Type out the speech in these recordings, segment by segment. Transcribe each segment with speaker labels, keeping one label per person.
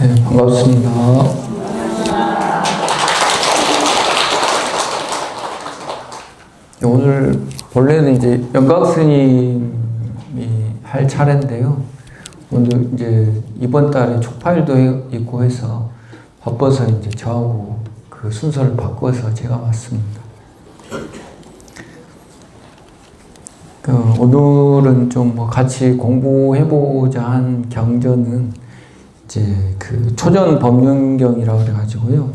Speaker 1: 네, 반갑습니다. 오늘 본래는 이제 영각 스님이 할 차례인데요. 오늘 이제 이번 달에 촉파일도 있고 해서 바빠서 이제 저하고 그 순서를 바꿔서 제가 왔습니다. 오늘은 좀 뭐 같이 공부해보자 한 경전은 이제 그 초전 법륜경이라고 그래가지고요.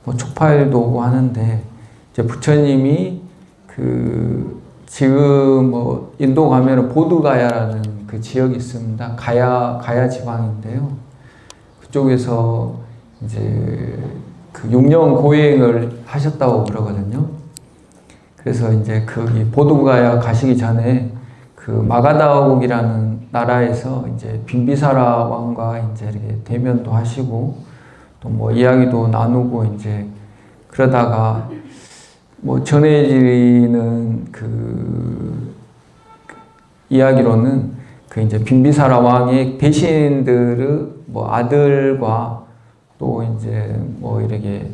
Speaker 1: 뭐 촉파일도 오고 하는데 이제 부처님이 그 지금 뭐 인도 가면은 보드가야라는 그 지역이 있습니다. 가야 지방인데요. 그쪽에서 이제 그 6년 고행을 하셨다고 그러거든요. 그래서 이제 거기 보드가야 가시기 전에 그 마가다옥이라는 나라에서 이제 빈비사라 왕과 이제 이렇게 대면도 하시고 또 뭐 이야기도 나누고 이제 그러다가 뭐 전해지는 그 이야기로는 그 이제 빈비사라 왕의 대신들의 뭐 아들과 또 이제 뭐 이렇게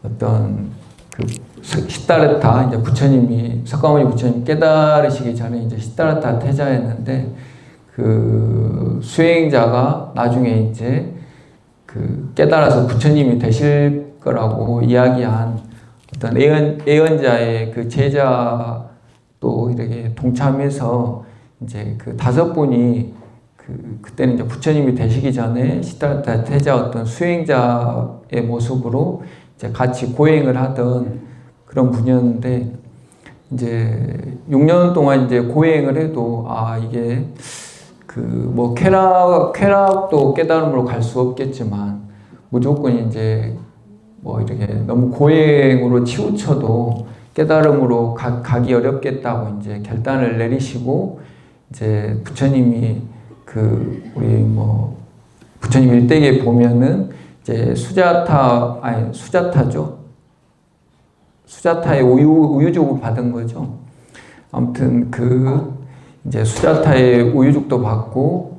Speaker 1: 어떤 그 시다르타 이제 부처님이 석가모니 부처님 깨달으시기 전에 이제 시다르타 태자였는데 그 수행자가 나중에 이제 그 깨달아서 부처님이 되실 거라고 이야기한 어떤 예언자의 그 제자 또 이렇게 동참해서 이제 그 5분이 그때는 이제 부처님이 되시기 전에 시다르타 태자 어떤 수행자의 모습으로 이제 같이 고행을 하던 그런 분이었는데 이제 6년 동안 이제 고행을 해도 이게 그 뭐 쾌락도 깨달음으로 갈 수 없겠지만 무조건 이제 뭐 이렇게 너무 고행으로 치우쳐도 깨달음으로 가기 어렵겠다고 이제 결단을 내리시고 이제 부처님이 그 우리 뭐 부처님 일대기에 보면은 이제 수자타죠. 수자타의 우유죽을 받은 거죠. 아무튼 그 이제 수자타의 우유죽도 받고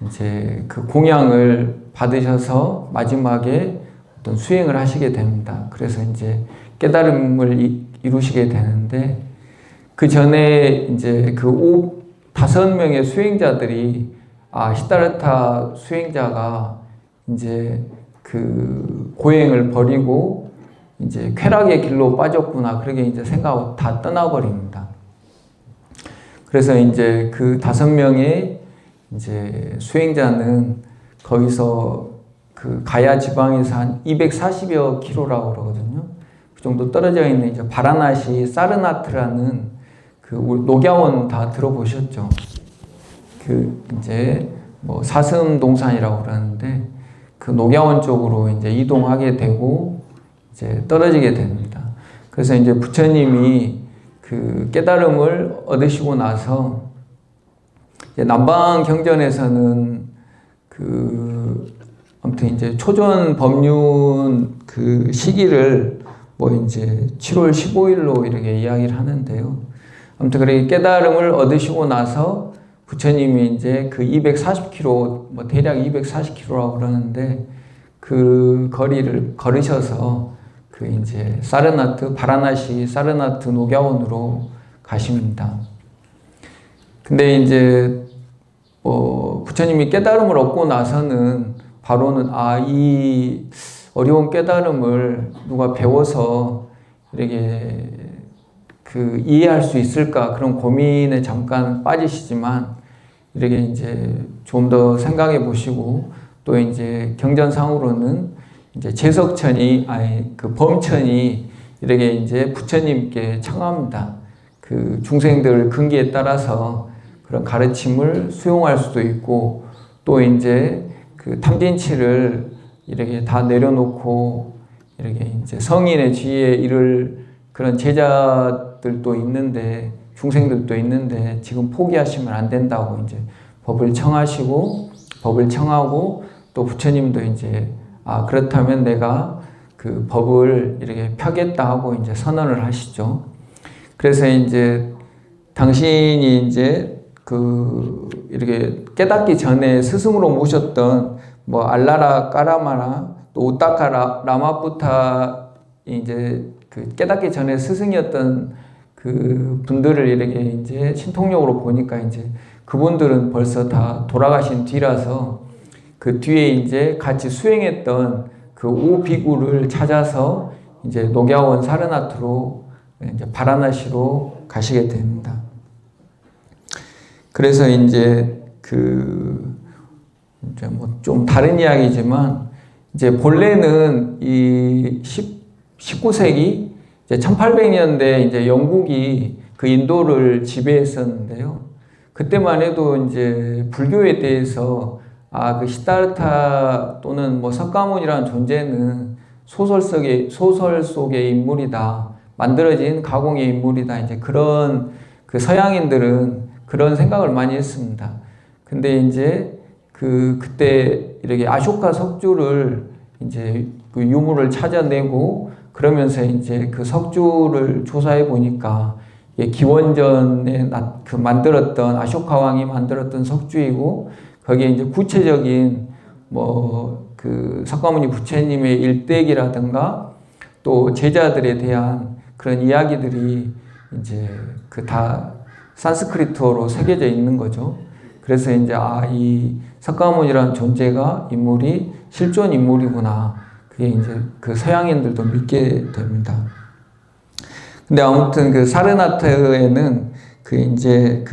Speaker 1: 이제 그 공양을 받으셔서 마지막에 어떤 수행을 하시게 됩니다. 그래서 이제 깨달음을 이루시게 되는데 그 전에 이제 그 5명의 수행자들이 시다르타 수행자가 이제 그 고행을 버리고 이제 쾌락의 길로 빠졌구나. 그렇게 이제 생각하고 다 떠나버립니다. 그래서 이제 그 5명의 이제 수행자는 거기서 그 가야 지방에서 한 240여 킬로라고 그러거든요. 그 정도 떨어져 있는 이제 바라나시 사르나트라는 그 녹야원 다 들어보셨죠? 그 이제 뭐 사슴동산이라고 그러는데 그 녹야원 쪽으로 이제 이동하게 되고 이제 떨어지게 됩니다. 그래서 이제 부처님이 그 깨달음을 얻으시고 나서 이제 남방 경전에서는 그 아무튼 이제 초전 법륜 그 시기를 뭐 이제 7월 15일로 이렇게 이야기를 하는데요. 아무튼 그렇게 깨달음을 얻으시고 나서 부처님이 이제 그 240km, 뭐 대략 240km라고 그러는데 그 거리를 걸으셔서 그 이제 바라나시 사르나트 녹야원으로 가십니다. 근데 이제 뭐 부처님이 깨달음을 얻고 나서는 바로는 이 어려운 깨달음을 누가 배워서 이렇게 그 이해할 수 있을까 그런 고민에 잠깐 빠지시지만 이렇게 이제 좀 더 생각해 보시고 또 이제 경전상으로는 이제 그 범천이 이렇게 이제 부처님께 청합니다. 그 중생들 근기에 따라서 그런 가르침을 수용할 수도 있고 또 이제 그 탐진치를 이렇게 다 내려놓고 이렇게 이제 성인의 지위에 이를 그런 제자들도 있는데 중생들도 있는데 지금 포기하시면 안 된다고 이제 법을 청하고 또 부처님도 이제 그렇다면 내가 그 법을 이렇게 펴겠다 하고 이제 선언을 하시죠. 그래서 이제 당신이 이제 그 이렇게 깨닫기 전에 스승으로 모셨던 뭐 알라라 까라마나 또 우타카 라마푸타 이제 그 깨닫기 전에 스승이었던 그 분들을 이렇게 이제 신통력으로 보니까 이제 그분들은 벌써 다 돌아가신 뒤라서 그 뒤에 이제 같이 수행했던 그 오비구를 찾아서 이제 녹야원 사르나트로 이제 바라나시로 가시게 됩니다. 그래서 이제 이제 뭐 좀 다른 이야기지만 이제 본래는 이 19세기 이제 1800년대 이제 영국이 그 인도를 지배했었는데요. 그때만 해도 이제 불교에 대해서 그 시다르타 또는 뭐 석가모니라는 존재는 소설 속의 인물이다. 만들어진 가공의 인물이다. 이제 그런 그 서양인들은 그런 생각을 많이 했습니다. 근데 이제 그때 이렇게 아쇼카 석주를 이제 그 유물을 찾아내고 그러면서 이제 그 석주를 조사해 보니까 기원전에 만들었던 아쇼카 왕이 만들었던 석주이고 거기에 이제 구체적인 뭐 그 석가모니 부처님의 일대기라든가 또 제자들에 대한 그런 이야기들이 이제 다 산스크리트어로 새겨져 있는 거죠. 그래서 이제 이 석가모니라는 존재가 인물이 실존 인물이구나. 그게 이제 그 서양인들도 믿게 됩니다. 근데 아무튼 그 사르나트에는 이제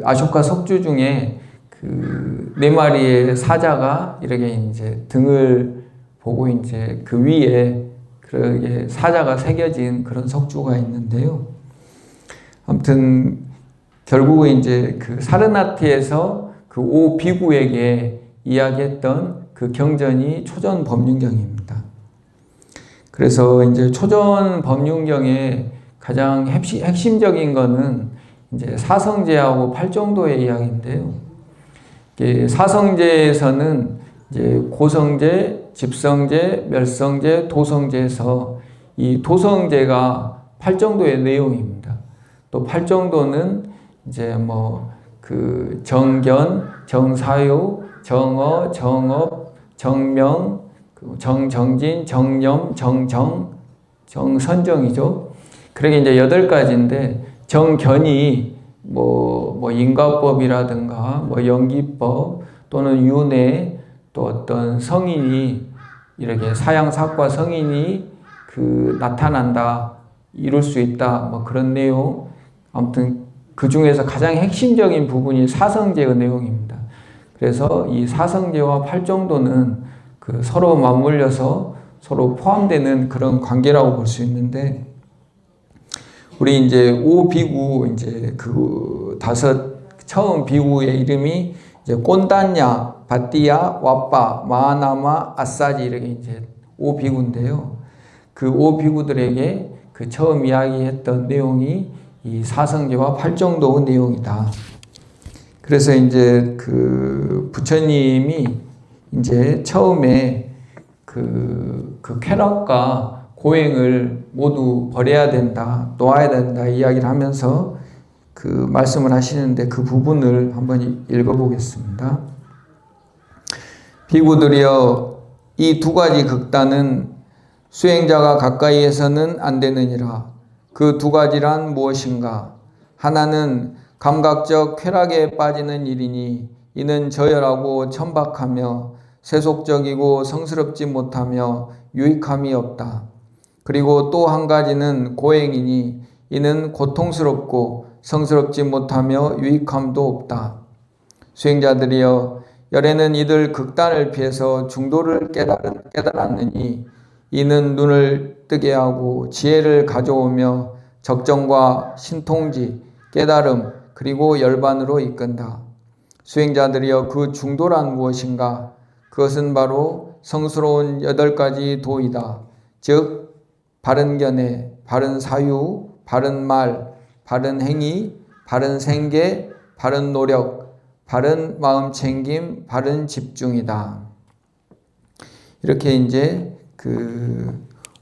Speaker 1: 아쇼카 석주 중에 4마리의 사자가 이렇게 이제 등을 보고 이제 그 위에 그렇게 사자가 새겨진 그런 석주가 있는데요. 아무튼 결국은 이제 그 사르나트에서 그 오비구에게 이야기했던 그 경전이 초전 법륜경입니다. 그래서 이제 초전 법륜경의 가장 핵심적인 거는 이제 사성제하고 팔정도의 이야기인데요. 사성제에서는 이제 고성제, 집성제, 멸성제, 도성제에서 이 도성제가 팔정도의 내용입니다. 또 팔정도는 이제 뭐 그 정견, 정사유, 정어, 정업, 정명, 정정진, 정념, 정정, 정선정이죠. 그러게 이제 8가지인데 정견이 뭐 인과법이라든가 뭐 연기법 또는 윤회 또 어떤 성인이 이렇게 사양사과 성인이 나타난다 이룰 수 있다 뭐 그런 내용. 아무튼 그 중에서 가장 핵심적인 부분이 사성제의 내용입니다. 그래서 이 사성제와 팔정도는 서로 맞물려서 서로 포함되는 그런 관계라고 볼 수 있는데, 우리 이제 오비구 이제 처음 비구의 이름이 이제 꼰단야, 바띠야, 와빠, 마하나마, 아싸지 이렇게 이제 오비구인데요. 그 오비구들에게 처음 이야기했던 내용이 이 사성제와 팔정도의 내용이다. 그래서 이제 부처님이 이제 처음에 쾌락과 고행을 모두 버려야 된다, 놓아야 된다 이야기를 하면서 말씀을 하시는데 그 부분을 한번 읽어보겠습니다. 비구들이여, 이 2가지 극단은 수행자가 가까이에서는 안 되느니라. 그 2가지란 무엇인가? 하나는 감각적 쾌락에 빠지는 일이니 이는 저열하고 천박하며 세속적이고 성스럽지 못하며 유익함이 없다. 그리고 또 한 가지는 고행이니 이는 고통스럽고 성스럽지 못하며 유익함도 없다. 수행자들이여, 열에는 이들 극단을 피해서 중도를 깨달았느니 이는 눈을 뜨게 하고 지혜를 가져오며 적정과 신통지, 깨달음, 그리고 열반으로 이끈다. 수행자들이여, 그 중도란 무엇인가? 그것은 바로 성스러운 8가지 도이다. 즉 바른 견해, 바른 사유, 바른 말, 바른 행위, 바른 생계, 바른 노력, 바른 마음 챙김, 바른 집중이다. 이렇게 이제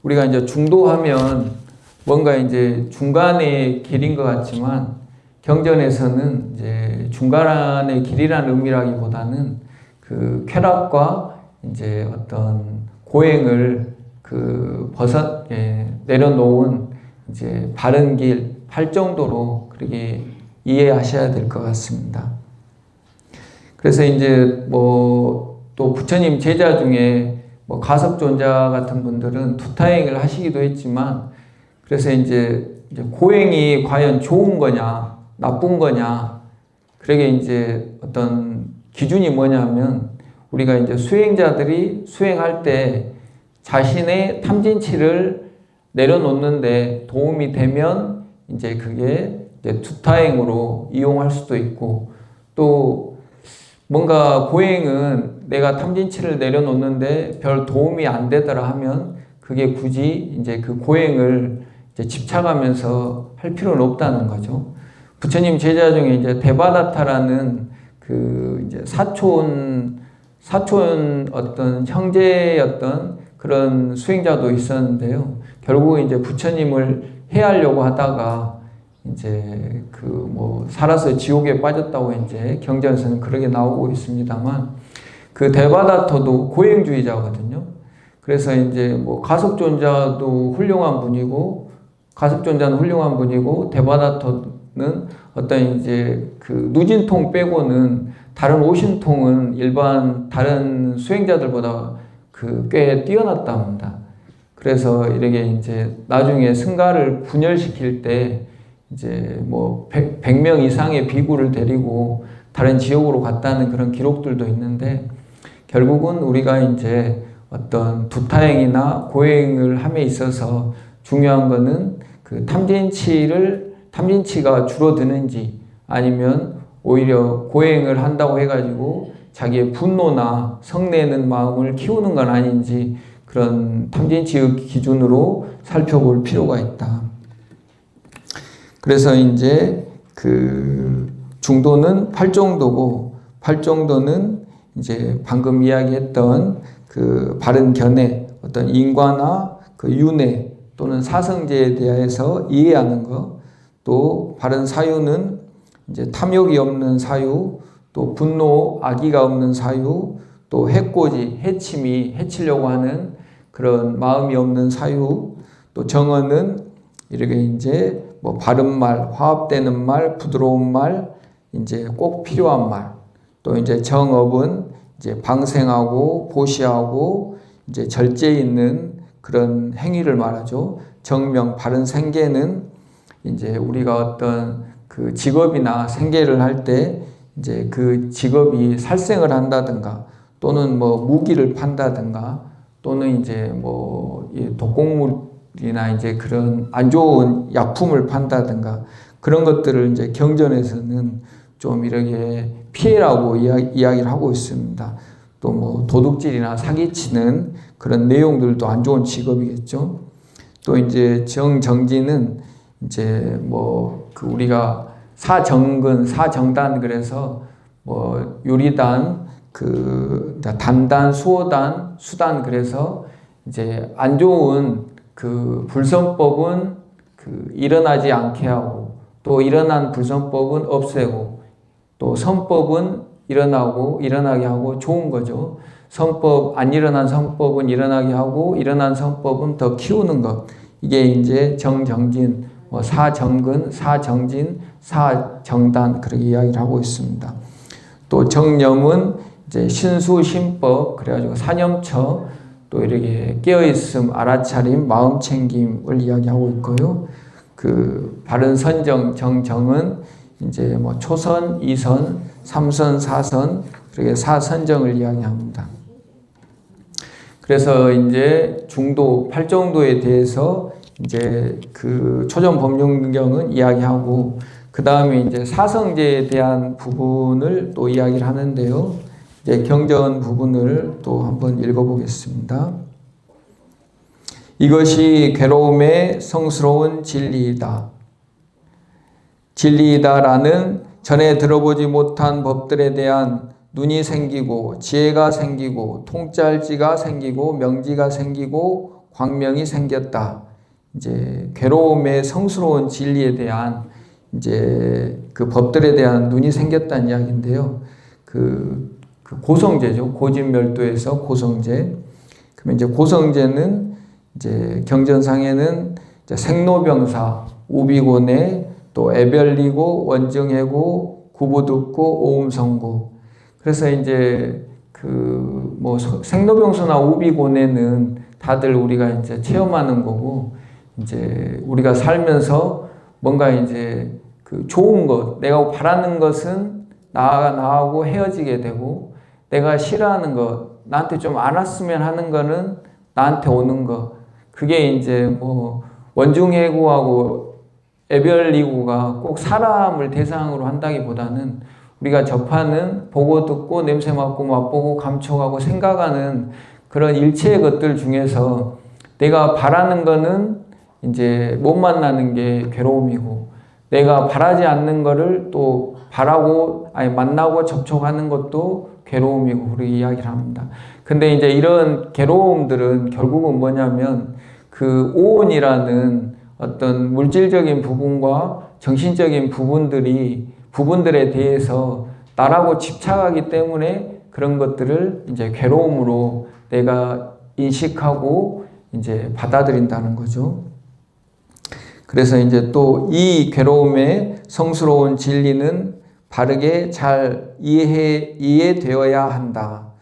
Speaker 1: 우리가 이제 중도하면 뭔가 이제 중간의 길인 것 같지만 경전에서는 이제 중간의 길이라는 의미라기보다는 그 쾌락과 이제 어떤 고행을 내려놓은 이제 바른 길 할 정도로 그렇게 이해하셔야 될 것 같습니다. 그래서 이제 또 부처님 제자 중에 가섭존자 같은 분들은 두타행을 하시기도 했지만, 그래서 이제 고행이 과연 좋은 거냐, 나쁜 거냐, 그러게 이제 어떤 기준이 뭐냐면, 우리가 이제 수행자들이 수행할 때 자신의 탐진치를 내려놓는데 도움이 되면 이제 그게 이제 두타행으로 이용할 수도 있고, 또 뭔가 고행은 내가 탐진치를 내려놓는데 별 도움이 안 되더라 하면 그게 굳이 이제 그 고행을 이제 집착하면서 할 필요는 없다는 거죠. 부처님 제자 중에 이제 데바다타라는 그 이제 사촌 어떤 형제였던 그런 수행자도 있었는데요. 결국은 이제 부처님을 해하려고 하다가 이제 살아서 지옥에 빠졌다고 이제 경전에서는 그렇게 나오고 있습니다만, 그 데바다토도 고행주의자거든요. 그래서 이제 가섭존자도 훌륭한 분이고, 데바다토는 어떤 이제 그 누진통 빼고는 다른 오신통은 일반 다른 수행자들보다 꽤 뛰어났다 합니다. 그래서 이렇게 이제 나중에 승가를 분열시킬 때 이제 100명 이상의 비구를 데리고 다른 지역으로 갔다는 그런 기록들도 있는데, 결국은 우리가 이제 어떤 두타행이나 고행을 함에 있어서 중요한 거는 그 탐진치가 줄어드는지, 아니면 오히려 고행을 한다고 해가지고 자기의 분노나 성내는 마음을 키우는 건 아닌지, 그런 탐진치의 기준으로 살펴볼 필요가 있다. 그래서 이제 그 중도는 팔정도고, 팔정도는 이제 방금 이야기했던 그 바른 견해, 어떤 인과나 그 윤회 또는 사성제에 대해서 이해하는 것, 또 바른 사유는 이제 탐욕이 없는 사유, 또 분노, 악의가 없는 사유, 또 해코지, 해치려고 하는 그런 마음이 없는 사유, 또 정언은 이렇게 이제 바른 말, 화합되는 말, 부드러운 말, 이제 꼭 필요한 말, 또 이제 정업은 이제 방생하고 보시하고 이제 절제 있는 그런 행위를 말하죠. 정명, 바른 생계는 이제 우리가 어떤 그 직업이나 생계를 할 때 이제 그 직업이 살생을 한다든가, 또는 무기를 판다든가, 또는 이제 독곡물이나 이제 그런 안 좋은 약품을 판다든가, 그런 것들을 이제 경전에서는 좀 이렇게 피해라고 이야기를 하고 있습니다. 또 도둑질이나 사기치는 그런 내용들도 안 좋은 직업이겠죠. 또 이제 정진은 이제 우리가 사정근, 사정단, 그래서 요리단, 단단, 수호단, 수단, 그래서 이제 안 좋은 그 불선법은 일어나지 않게 하고, 또 일어난 불선법은 없애고, 또 선법은 일어나게 하고 좋은 거죠. 안 일어난 선법은 일어나게 하고, 일어난 선법은 더 키우는 것. 이게 이제 정정진, 사정근, 사정진, 사정단, 그렇게 이야기를 하고 있습니다. 또 정념은 이제 신수신법, 그래가지고 사념처, 또 이렇게 깨어있음, 알아차림, 마음챙김을 이야기하고 있고요. 그 바른 선정, 정정은 이제 초선, 이선, 삼선, 사선, 그렇게 사선정을 이야기합니다. 그래서 이제 중도, 팔정도에 대해서 이제 그 초전법륜경은 이야기하고, 그 다음에 이제 사성제에 대한 부분을 또 이야기를 하는데요. 이제 경전 부분을 또 한번 읽어보겠습니다. 이것이 괴로움의 성스러운 진리이다. 진리이다라는 전에 들어보지 못한 법들에 대한 눈이 생기고, 지혜가 생기고, 통짤지가 생기고, 명지가 생기고, 광명이 생겼다. 이제 괴로움의 성스러운 진리에 대한 이제 그 법들에 대한 눈이 생겼다는 이야기인데요. 그 그 고성제죠. 고진멸도에서 고성제. 그러면 이제 고성제는 이제 경전상에는 이제 생로병사, 우비고내, 또 애별리고, 원증해고, 구부듣고, 오음성고. 그래서 이제 그 뭐 생로병사나 우비고내는 다들 우리가 이제 체험하는 거고, 이제 우리가 살면서 뭔가 이제 그 좋은 것, 내가 바라는 것은 나하고 헤어지게 되고, 내가 싫어하는 것, 나한테 좀 안 왔으면 하는 거는 나한테 오는 거. 그게 이제 뭐 원중해고하고 애별이고가 꼭 사람을 대상으로 한다기보다는 우리가 접하는 보고 듣고 냄새 맡고 맛보고 감촉하고 생각하는 그런 일체의 것들 중에서 내가 바라는 거는 이제 못 만나는 게 괴로움이고, 내가 바라지 않는 거를 또 바라고 만나고 접촉하는 것도 괴로움이고 그렇게 이야기를 합니다. 근데 이제 이런 괴로움들은 결국은 뭐냐면 그 오온이라는 어떤 물질적인 부분과 정신적인 부분들에 대해서 나라고 집착하기 때문에 그런 것들을 이제 괴로움으로 내가 인식하고 이제 받아들인다는 거죠. 그래서 이제 또 이 괴로움의 성스러운 진리는 바르게 잘 이해되어야 한다.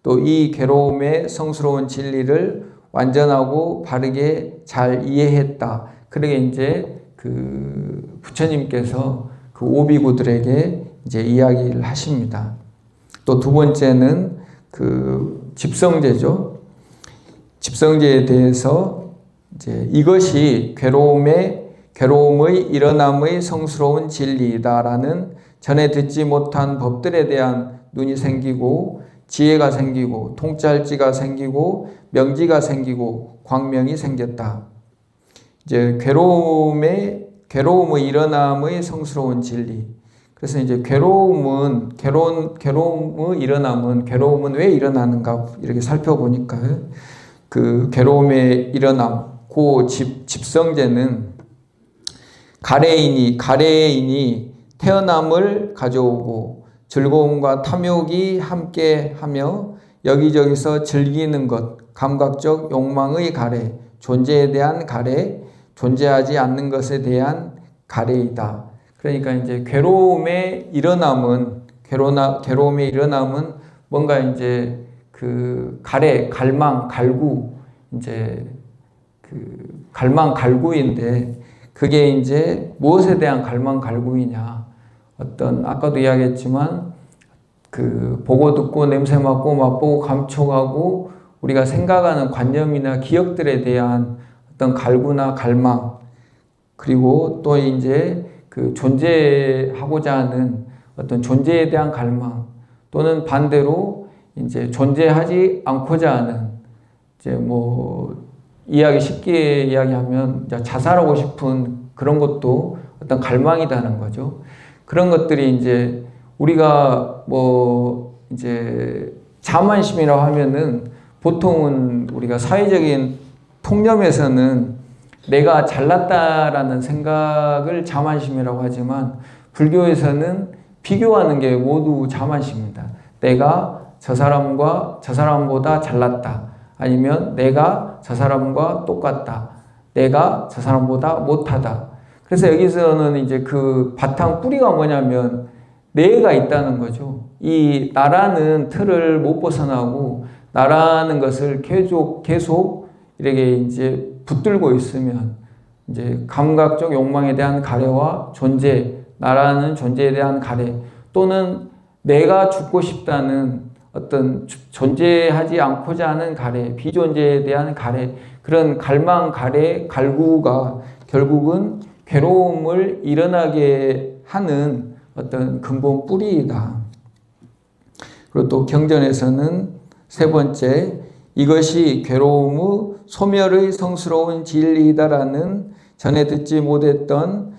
Speaker 1: 또 이 괴로움의 성스러운 진리를 완전하고 바르게 잘 이해했다. 그러게 이제 그 부처님께서 그 오비구들에게 이제 이야기를 하십니다. 또 두 번째는 그 집성제죠. 집성제에 대해서 이제 이것이 괴로움의 일어남의 성스러운 진리이다라는 전에 듣지 못한 법들에 대한 눈이 생기고 지혜가 생기고 통찰지가 생기고 명지가 생기고 광명이 생겼다. 이제 괴로움의 일어남의 성스러운 진리. 그래서 이제 괴로움의 일어남은 괴로움은 왜 일어나는가 이렇게 살펴보니까 그 괴로움의 일어남, 그 집성제는 가래인이 태어남을 가져오고 즐거움과 탐욕이 함께하며 여기저기서 즐기는 것, 감각적 욕망의 가래, 존재에 대한 가래, 존재하지 않는 것에 대한 가래이다. 그러니까 이제 괴로움의 일어남은 뭔가 이제 그 가래, 갈망, 갈구, 이제 그 갈망, 갈구인데 그게 이제 무엇에 대한 갈망, 갈구이냐. 어떤 아까도 이야기했지만 그 보고 듣고 냄새 맡고 맛보고 감촉하고 우리가 생각하는 관념이나 기억들에 대한 어떤 갈구나 갈망, 그리고 또 이제 그 존재하고자 하는 어떤 존재에 대한 갈망, 또는 반대로 이제 존재하지 않고자 하는, 이제 뭐 쉽게 이야기하면 자살하고 싶은 그런 것도 어떤 갈망이라는 거죠. 그런 것들이 이제 우리가 뭐 이제 자만심이라고 하면은 보통은 우리가 사회적인 통념에서는 내가 잘났다라는 생각을 자만심이라고 하지만 불교에서는 비교하는 게 모두 자만심입니다. 내가 저 사람보다 잘났다. 아니면 내가 저 사람과 똑같다. 내가 저 사람보다 못하다. 그래서 여기서는 이제 그 바탕 뿌리가 뭐냐면 내가 있다는 거죠. 이 나라는 틀을 못 벗어나고 나라는 것을 계속 이렇게 이제 붙들고 있으면 이제 감각적 욕망에 대한 가래와 나라는 존재에 대한 가래, 또는 내가 죽고 싶다는 어떤 존재하지 않고자 하는 가래, 비존재에 대한 가래, 그런 갈망, 가래, 갈구가 결국은 괴로움을 일어나게 하는 어떤 근본 뿌리이다. 그리고 또 경전에서는 세 번째, 이것이 괴로움의 소멸의 성스러운 진리이다라는 전에 듣지 못했던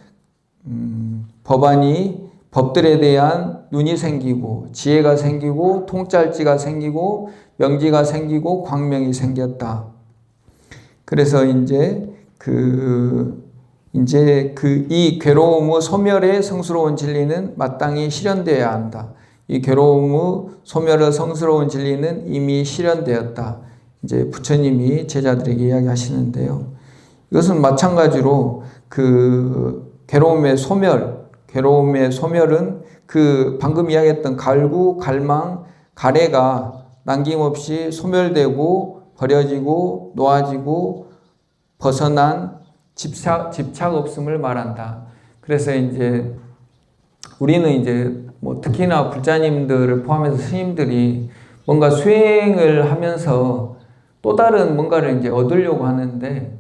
Speaker 1: 법들에 대한 눈이 생기고 지혜가 생기고 통찰지가 생기고 명지가 생기고 광명이 생겼다. 그래서 이제 이 괴로움의 소멸의 성스러운 진리는 마땅히 실현되어야 한다. 이 괴로움의 소멸의 성스러운 진리는 이미 실현되었다. 이제 부처님이 제자들에게 이야기하시는데요. 이것은 마찬가지로 그 괴로움의 소멸은 그 방금 이야기했던 갈구, 갈망, 가래가 남김없이 소멸되고 버려지고 놓아지고 벗어난 집착 없음을 말한다. 그래서 이제 우리는 이제 뭐 특히나 불자님들을 포함해서 스님들이 뭔가 수행을 하면서 또 다른 뭔가를 이제 얻으려고 하는데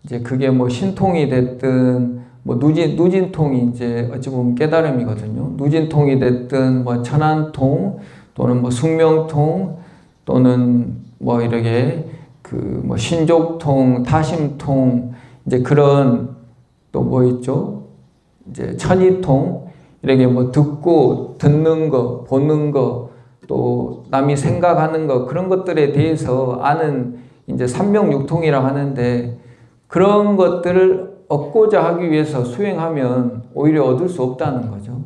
Speaker 1: 이제 그게 뭐 신통이 됐든 뭐 누진통이 이제 어찌 보면 깨달음이거든요. 누진통이 됐든 뭐 천안통 또는 뭐 숙명통 또는 뭐 이렇게 그 뭐 신족통, 타심통 이제 그런 또 뭐 있죠? 이제 천이통 이렇게 뭐 듣는 거, 보는 거, 또 남이 생각하는 거 그런 것들에 대해서 아는 이제 삼명육통이라고 하는데 그런 것들을 얻고자 하기 위해서 수행하면 오히려 얻을 수 없다는 거죠.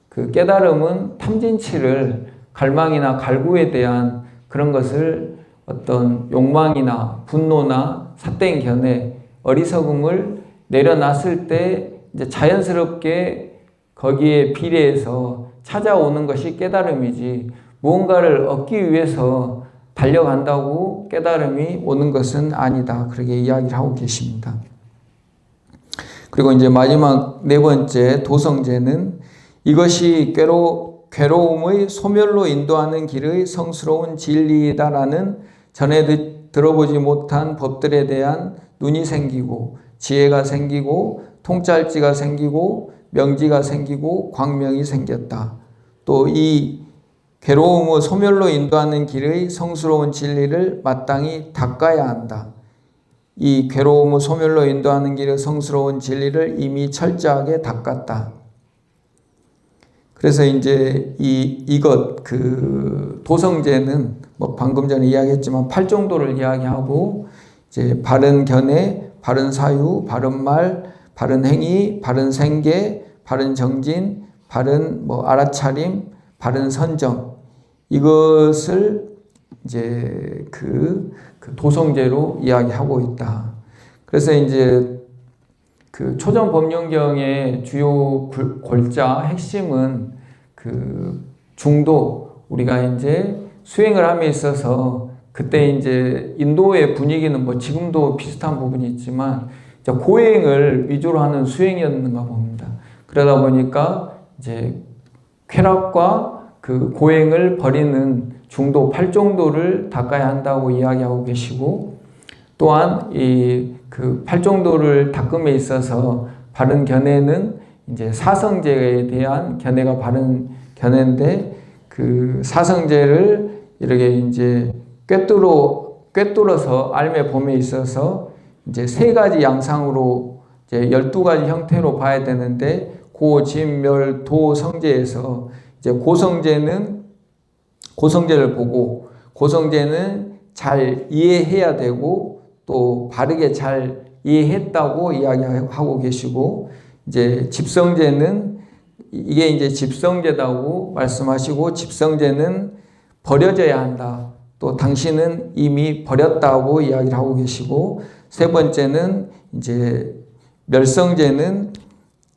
Speaker 1: 그 깨달음은 탐진치를 갈망이나 갈구에 대한 그런 것을 어떤 욕망이나 분노나 삿된 견해, 어리석음을 내려놨을 때 이제 자연스럽게 거기에 비례해서 찾아오는 것이 깨달음이지 무언가를 얻기 위해서 달려간다고 깨달음이 오는 것은 아니다. 그렇게 이야기를 하고 계십니다. 그리고 이제 마지막 네 번째 도성제는 이것이 괴로움의 소멸로 인도하는 길의 성스러운 진리이다라는 전에 들어보지 못한 법들에 대한 눈이 생기고 지혜가 생기고 통찰지가 생기고 명지가 생기고 광명이 생겼다. 또 이 괴로움의 소멸로 인도하는 길의 성스러운 진리를 마땅히 닦아야 한다. 이 괴로움의 소멸로 인도하는 길의 성스러운 진리를 이미 철저하게 닦았다. 그래서 이제 이것 그 도성제는 뭐 방금 전에 이야기했지만 8정도를 이야기하고 이제 바른 견해, 바른 사유, 바른 말, 바른 행위, 바른 생계, 바른 정진, 바른 뭐 알아차림, 바른 선정 이것을 이제 그 도성제로 이야기하고 있다. 그래서 이제 그 초전법륜경의 주요 골자 핵심은 그 중도 우리가 이제 수행을 함에 있어서 그때 이제 인도의 분위기는 뭐 지금도 비슷한 부분이 있지만 고행을 위주로 하는 수행이었는가 봅니다. 그러다 보니까 이제 쾌락과 그 고행을 버리는 중도 8정도를 닦아야 한다고 이야기하고 계시고 또한 이 그 8정도를 닦음에 있어서 바른 견해는 이제 사성제에 대한 견해가 바른 견해인데 그 사성제를 이렇게 이제 꿰뚫어서 알매 봄에 있어서 이제 세 가지 양상으로 이제 12가지 형태로 봐야 되는데 고, 진, 멸, 도, 성제에서 이제 고성제를 보고 고성제는 잘 이해해야 되고 또 바르게 잘 이해했다고 이야기하고 계시고 이제 집성제는 이게 이제 집성제다고 말씀하시고 집성제는 버려져야 한다. 또 당신은 이미 버렸다고 이야기를 하고 계시고 세 번째는 이제 멸성제는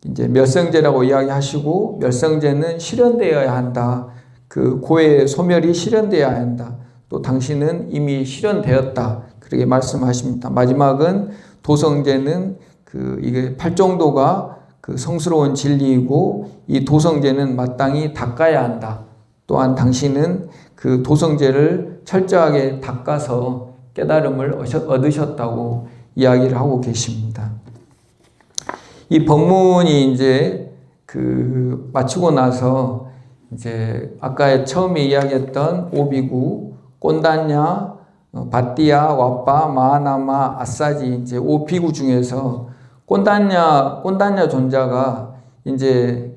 Speaker 1: 이제 멸성제라고 이야기하시고 멸성제는 실현되어야 한다. 그 고의 소멸이 실현되어야 한다. 또 당신은 이미 실현되었다. 그렇게 말씀하십니다. 마지막은 도성제는 그 이게 8정도가 그 성스러운 진리이고 이 도성제는 마땅히 닦아야 한다. 또한 당신은 그 도성제를 철저하게 닦아서 깨달음을 얻으셨다고 이야기를 하고 계십니다. 이 법문이 이제 그 마치고 나서 이제 아까 처음에 이야기했던 오비구, 꼰단냐, 바띠야, 와빠, 마하나마, 아싸지 이제 5비구 중에서 꼰단냐 존자가 이제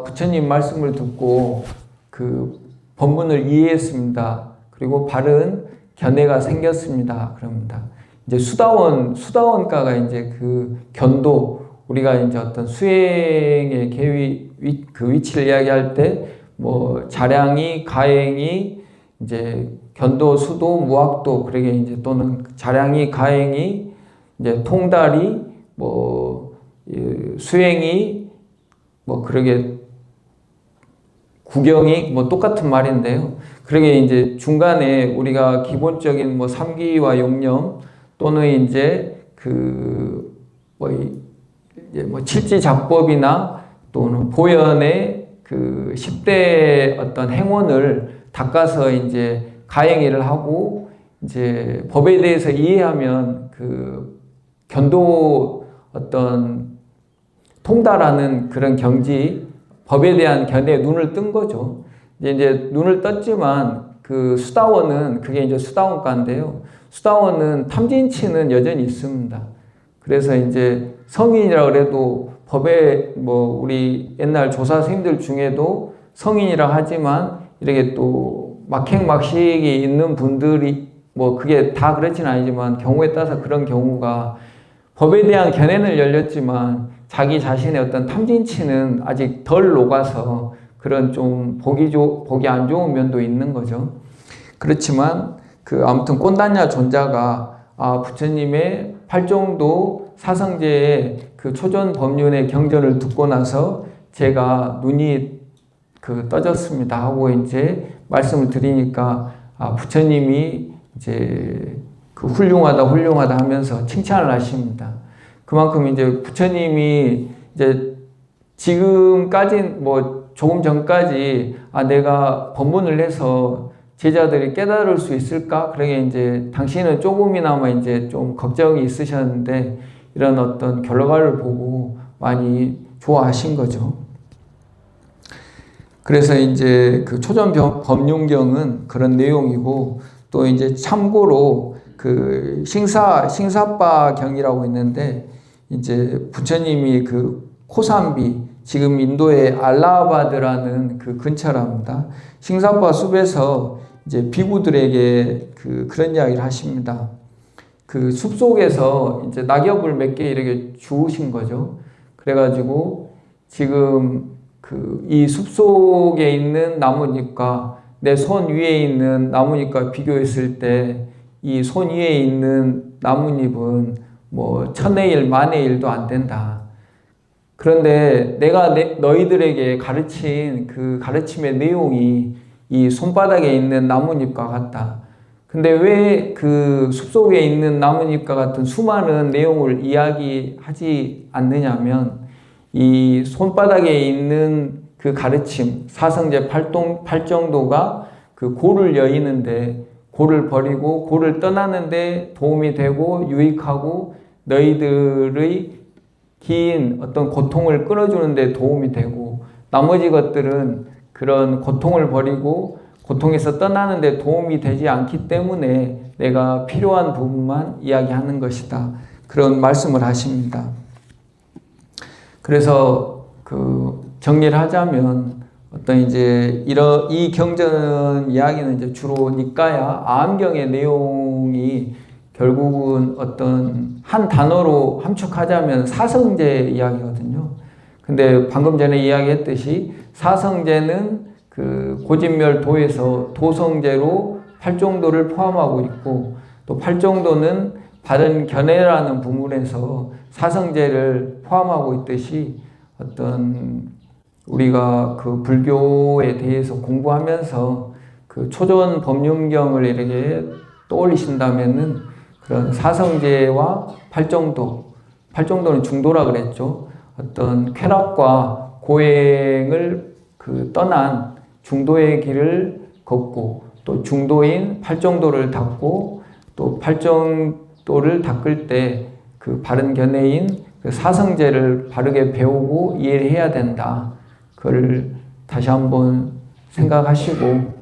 Speaker 1: 부처님 말씀을 듣고 그 법문을 이해했습니다. 그리고 바른 견해가 생겼습니다. 그럽니다. 이제 수다원가가 이제 그 견도 우리가 이제 어떤 수행의 그 위치를 이야기할 때 뭐 자량이, 가행이, 이제 견도, 수도, 무학도, 그러게 이제 또는 자량이, 가행이, 이제 통달이, 뭐 수행이, 뭐 그러게 구경이 뭐 똑같은 말인데요. 그러게 이제 중간에 우리가 기본적인 뭐 삼기와 용념 또는 이제 그 뭐 칠지작법이나 또는 보현의 그 10대 어떤 행원을 닦아서 이제 가행위를 하고 이제 법에 대해서 이해하면 그 견도 어떤 통달하는 그런 경지, 법에 대한 견해에 눈을 뜬 거죠. 이제 눈을 떴지만 그 수다원은 그게 이제 수다원가인데요. 수다원은 탐진치는 여전히 있습니다. 그래서 이제 성인이라 그래도 법에 뭐 우리 옛날 조사 선생님들 중에도 성인이라 하지만 이렇게 또 막행막식이 있는 분들이 뭐 그게 다 그렇진 아니지만 경우에 따라서 그런 경우가 법에 대한 견해는 열렸지만 자기 자신의 어떤 탐진치는 아직 덜 녹아서 그런 좀 보기 안 좋은 면도 있는 거죠. 그렇지만 그 아무튼 꼰단냐 존자가 부처님의 팔정도 사성제의 그 초전 법륜의 경전을 듣고 나서 제가 눈이 그 떠졌습니다 하고 이제 말씀을 드리니까 부처님이 이제 그 훌륭하다 하면서 칭찬을 하십니다. 그만큼 이제 부처님이 이제 지금까지 뭐 조금 전까지 내가 법문을 해서 제자들이 깨달을 수 있을까? 그러게 이제 당신은 조금이나마 이제 좀 걱정이 있으셨는데 이런 어떤 결과를 보고 많이 좋아하신 거죠. 그래서 이제 그 초전 법륜경은 그런 내용이고 또 이제 참고로 그 싱사바경이라고 있는데 이제 부처님이 그 코삼비 지금 인도의 알라하바드라는 그 근처랍니다. 싱사바 숲에서 이제 비구들에게 그런 이야기를 하십니다. 그 숲속에서 이제 낙엽을 몇 개 이렇게 주우신 거죠. 그래가지고 지금 이 숲속에 있는 나뭇잎과 내 손 위에 있는 나뭇잎과 비교했을 때 이 손 위에 있는 나뭇잎은 뭐 1000의 1, 10,000의 1도 안 된다. 그런데 내가 너희들에게 가르친 그 가르침의 내용이 이 손바닥에 있는 나뭇잎과 같다. 근데 왜 그 숲속에 있는 나뭇잎과 같은 수많은 내용을 이야기하지 않느냐면 이 손바닥에 있는 그 가르침, 사성제 팔정도가 그 고를 여의는데 고를 버리고 고를 떠나는데 도움이 되고 유익하고 너희들의 긴 어떤 고통을 끊어주는 데 도움이 되고 나머지 것들은 그런 고통을 버리고 고통에서 떠나는 데 도움이 되지 않기 때문에 내가 필요한 부분만 이야기하는 것이다. 그런 말씀을 하십니다. 그래서 정리를 하자면 어떤 이제 이 경전 이야기는 이제 주로 니까야 아함경의 내용이 결국은 어떤 한 단어로 함축하자면 사성제 이야기거든요. 근데 방금 전에 이야기했듯이 사성제는 그 고진멸도에서 도성제로 팔정도를 포함하고 있고 또 팔정도는 바른 견해라는 부분에서 사성제를 포함하고 있듯이 어떤 우리가 그 불교에 대해서 공부하면서 그 초전 법륜경을 이렇게 떠올리신다면은 그런 사성제와 팔정도는 중도라 그랬죠. 어떤 쾌락과 고행을 떠난 중도의 길을 걷고 또 중도인 팔정도를 닦고 또 팔정도를 닦을 때 그 바른 견해인 그 사성제를 바르게 배우고 이해를 해야 된다. 그걸 다시 한번 생각하시고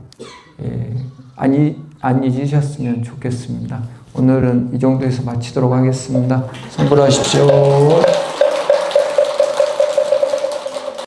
Speaker 1: 안 잊으셨으면 좋겠습니다. 오늘은 이 정도에서 마치도록 하겠습니다. 선불하십시오.